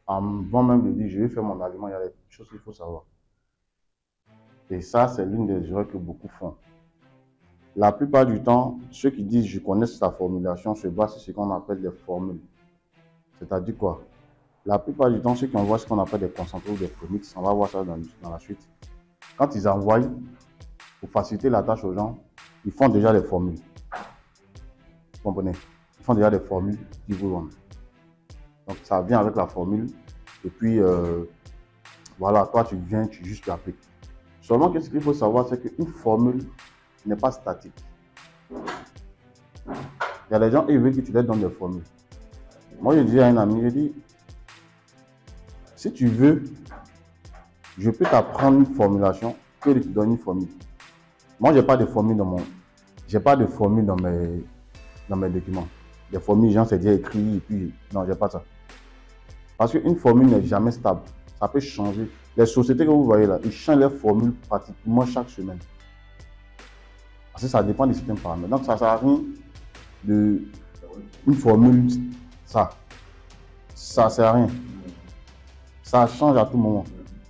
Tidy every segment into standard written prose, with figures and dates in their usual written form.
avant même de dire je vais faire mon aliment, il y a des choses qu'il faut savoir. Et ça, c'est l'une des erreurs que beaucoup font. La plupart du temps, ceux qui disent je connais sa formulation se basent sur ce qu'on appelle des formules. C'est-à-dire quoi? La plupart du temps, ceux qui envoient ce qu'on appelle des concentrés ou des premix, on va voir ça dans la suite. Quand ils envoient, pour faciliter la tâche aux gens, ils font déjà les formules. Vous comprenez? Ils font déjà des formules niveau 1. Donc ça vient avec la formule. Et puis, voilà, toi tu viens, tu juste l'appliques. Seulement, qu'est-ce qu'il faut savoir, c'est qu'une formule n'est pas statique. Il y a des gens, ils veulent que tu leur donnes des formules. Moi, je dis à un ami, je dis, si tu veux, je peux t'apprendre une formulation que de te donner une formule. Moi, j'ai pas de formule j'ai pas de formule dans mes documents. Des formules, genre, c'est déjà écrit, et puis, non, j'ai pas ça. Parce qu'une formule n'est jamais stable. Ça peut changer. Les sociétés que vous voyez là, ils changent leurs formules pratiquement chaque semaine. Parce que ça dépend de certains paramètres. Donc, ça ne sert à rien de une formule, ça ne sert à rien. Ça change à tout moment.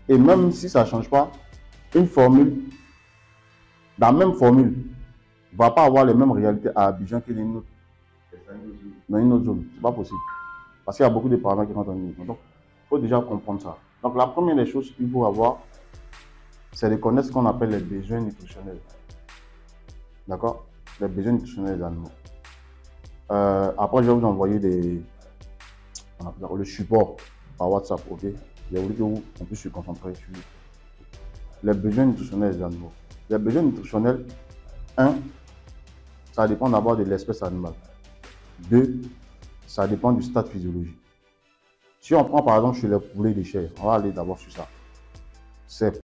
Et même si ça ne change pas, une formule, la même formule, ne va pas avoir les mêmes réalités à Abidjan que dans une autre zone. Ce n'est pas possible. Parce qu'il y a beaucoup de paramètres qui rentrent en ligne. Donc, il faut déjà comprendre ça. Donc, la première des choses qu'il faut avoir, c'est de connaître ce qu'on appelle les besoins nutritionnels. D'accord? Les besoins nutritionnels des animaux. Après, je vais vous envoyer le support par WhatsApp, ok? J'ai voulu qu'on puisse se concentrer sur les besoins nutritionnels des animaux. Les besoins nutritionnels, 1, ça dépend d'abord de l'espèce animale. 2, ça dépend du stade physiologique. Si on prend par exemple chez les poulets de chair, on va aller d'abord sur ça. C'est